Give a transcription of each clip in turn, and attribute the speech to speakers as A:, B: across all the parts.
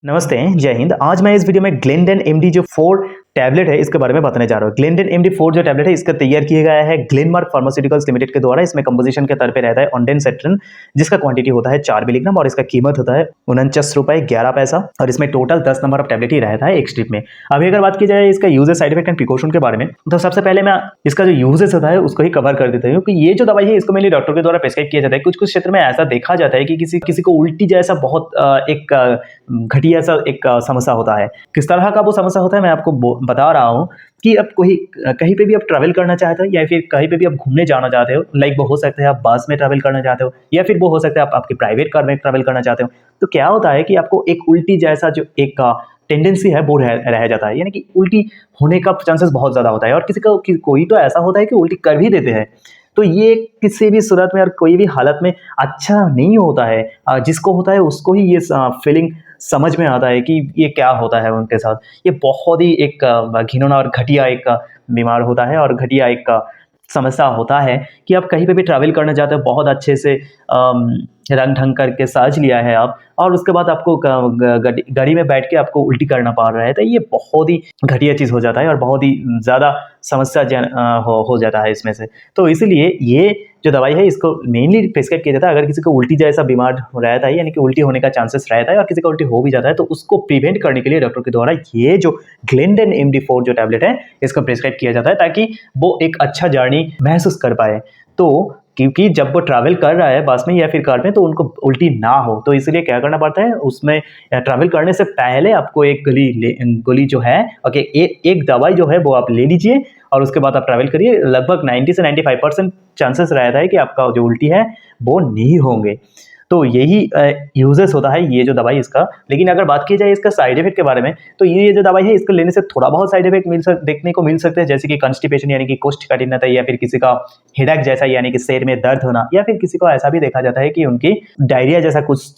A: नमस्ते, जय हिंद। आज मैं इस वीडियो में ग्लेनडेन एमडी जो 4 टैबलेट है इसके बारे में बताने जा रहा हूँ। ग्लेनडेन एमडी 4 जो टैबलेट है इसका तैयार किया गया है ग्लेनमार्क फार्मास्यूटिकल्स लिमिटेड के द्वारा। इसमें कंपोजिशन के तौर पे रहता है ऑन्डेनसेट्रिन, जिसका क्वांटिटी होता है 4 मिलीग्राम और इसका कीमत होता है 49 रुपए 11 पैसा और इसमें टोटल 10 नंबर ऑफ टैबलेट ही रहता है एक स्ट्रिप में। अभी अगर बात की जाए इसका uses, side effect and precaution के बारे में, तो सबसे पहले मैं इसका जो यूजेस होता है उसको ही कवर कर देता हूँ कि ये जो दवाई है इसको मेनली डॉक्टर के द्वारा प्रेस्क्राइब किया जाता है। कुछ कुछ क्षेत्र में ऐसा देखा जाता है कि किसी को उल्टी जैसा बहुत एक घटिया सा एक समस्या होता है। किस तरह का वो समस्या होता है मैं आपको बता रहा हूँ कि अब कहीं पे भी आप ट्रैवल करना चाहते हो या फिर कहीं पे भी आप घूमने जाना चाहते हो, लाइक वो हो सकता है आप बस में ट्रैवल करना चाहते हो या फिर वो हो सकता है आप आपकी प्राइवेट कार में ट्रैवल करना चाहते हो, तो क्या होता है कि आपको एक उल्टी जैसा जो एक टेंडेंसी है वो रह जाता है, यानी कि उल्टी होने का चांसेस बहुत ज़्यादा होता है। और कोई तो ऐसा होता है कि उल्टी कर भी देते हैं, तो ये किसी भी सूरत में और कोई भी हालत में अच्छा नहीं होता है। जिसको होता है उसको ही ये फीलिंग समझ में आता है कि ये क्या होता है उनके साथ। ये बहुत ही एक घिनौना और घटिया एक बीमार होता है और घटिया एक समस्या होता है कि आप कहीं पे भी ट्रैवल करना चाहते हो, बहुत अच्छे से रंग ढंग करके साज लिया है आप, और उसके बाद आपको गाड़ी में बैठ के आपको उल्टी करना पड़ रहा है, तो ये बहुत ही घटिया चीज़ हो जाता है और बहुत ही ज़्यादा समस्या हो जाता है इसमें से। तो इसीलिए ये जो दवाई है इसको मेनली प्रिस्क्राइब किया जाता है अगर किसी को उल्टी जैसा बीमार रहता है, यानी कि उल्टी होने का चांसेस रहता है और किसी का उल्टी हो भी जाता है, तो उसको प्रिवेंट करने के लिए डॉक्टर के द्वारा ये जो ग्लेनडेन MD4 जो टैबलेट है इसको प्रिस्क्राइब किया जाता है ताकि वो एक अच्छा जर्नी महसूस कर पाए। तो क्योंकि जब वो ट्रैवल कर रहा है बस में या फिर कार में तो उनको उल्टी ना हो, तो इसलिए क्या करना पड़ता है, उसमें ट्रैवल करने से पहले आपको एक गोली जो है एक दवाई जो है वो आप ले लीजिए और उसके बाद आप ट्रैवल करिए। लगभग 90 से 95% चांसेस रहता है कि आपका जो उल्टी है वो नहीं होंगे। तो यही यूजेस होता है ये जो दवाई इसका। लेकिन अगर बात की जाए इसका साइड इफेक्ट के बारे में, तो ये जो दवाई है इसको लेने से थोड़ा बहुत साइड इफेक्ट देखने को मिल सकते हैं, जैसे कि कॉन्स्टिपेशन यानी कि कोष्ठकाठिन्यता, या फिर किसी का हेडेक जैसा यानी कि सिर में दर्द होना, या फिर किसी को ऐसा भी देखा जाता है कि उनकी डायरिया जैसा कुछ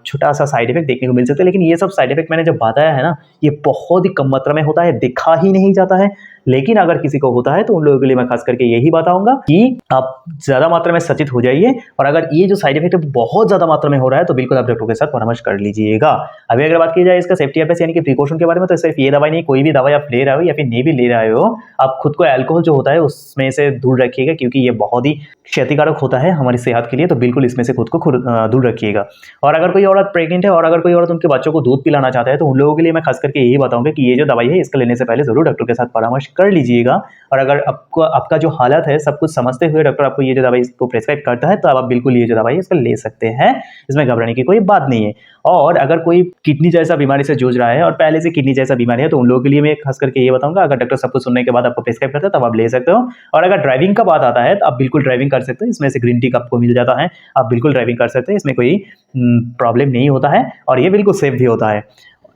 A: छोटा सा साइड इफेक्ट देखने को मिल सकता है। लेकिन ये सब साइड इफेक्ट मैंने जब बताया है ना, ये बहुत ही कम मात्रा में होता है, दिखा ही नहीं जाता है। लेकिन अगर किसी को होता है तो उन लोगों के लिए मैं खास करके यही बताऊंगा कि आप ज्यादा मात्रा में सचेत हो जाइए, और अगर ये जो साइड इफेक्ट बहुत ज्यादा मात्रा में हो रहा है तो बिल्कुल आप डॉक्टर के साथ परामर्श कर लीजिएगा। अभी अगर बात की जाए इसका सेफ्टी एडवाइस यानी कि प्रिकॉशन के बारे में, तो सिर्फ ये दवाई नहीं, कोई भी दवाई आप ले रहे हो या फिर नहीं भी ले रहे हो, आप खुद को अल्कोहल जो होता है उसमें से दूर रखिएगा, क्योंकि ये बहुत ही क्षतिकारक होता है हमारी सेहत के लिए। तो बिल्कुल इसमें से खुद को दूर रखिएगा। और अगर कोई औरत प्रेग्नेंट है और अगर कोई औरत उनके बच्चों को दूध पिलाना चाहता है, तो उन लोगों के लिए मैं खास करके यही बताऊंगा कि ये जो दवाई है इसका लेने से पहले जरूर डॉक्टर के साथ परामर्श कर लीजिएगा। और अगर आपका जो हालत है सब कुछ समझते हुए डॉक्टर आपको ये जो दवाई इसको प्रेस्क्राइब करता है, तो आप बिल्कुल ये जो दवाई है इसको ले सकते हैं, इसमें घबराने की कोई बात नहीं है। और अगर कोई किडनी जैसा बीमारी से जूझ रहा है और पहले से किडनी जैसा बीमारी है, तो उन लोगों के लिए मैं खास करके ये बताऊंगा, अगर डॉक्टर सब कुछ सुनने के बाद आपको प्रेस्क्राइब करता है तब आप ले सकते हो। और अगर ड्राइविंग का बात आता है तो आप बिल्कुल ड्राइविंग कर सकते हैं, इसमें से ग्रीन टी आपको मिल जाता है, आप बिल्कुल ड्राइविंग कर सकते हैं, इसमें कोई प्रॉब्लम नहीं होता है और ये बिल्कुल सेफ भी होता है।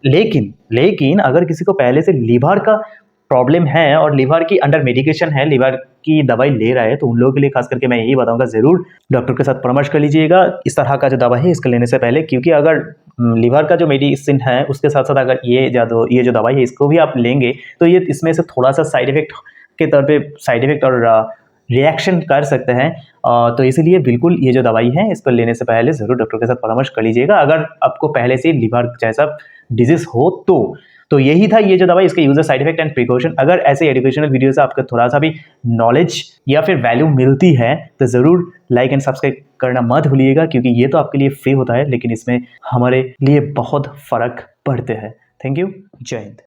A: लेकिन अगर किसी को पहले से लीवर का प्रॉब्लम है और लीवर की अंडर मेडिकेशन है, लीवर की दवाई ले रहा है, तो उन लोगों के लिए खास करके मैं यही बताऊंगा, जरूर डॉक्टर के साथ परामर्श कर लीजिएगा इस तरह का जो दवा है इसको लेने से पहले। क्योंकि अगर लीवर का जो मेडिसिन है उसके साथ साथ अगर ये जो दवाई है इसको भी आप लेंगे, तो ये इसमें से थोड़ा सा साइड इफेक्ट के तौर पे साइड इफेक्ट और रिएक्शन कर सकते हैं। तो इसलिए बिल्कुल ये जो दवाई है इसको लेने से पहले जरूर डॉक्टर के साथ परामर्श कर लीजिएगा, अगर आपको पहले से लीवर जैसा डिजीज हो तो यही था ये जो दवाई, इसके user, side effect and precaution. अगर ऐसे एजुकेशनल वीडियो से आपको थोड़ा सा भी नॉलेज या फिर वैल्यू मिलती है तो ज़रूर लाइक एंड सब्सक्राइब करना मत भूलिएगा, क्योंकि ये तो आपके लिए फ्री होता है लेकिन इसमें हमारे लिए बहुत फ़र्क पड़ते हैं। थैंक यू, जय हिंद।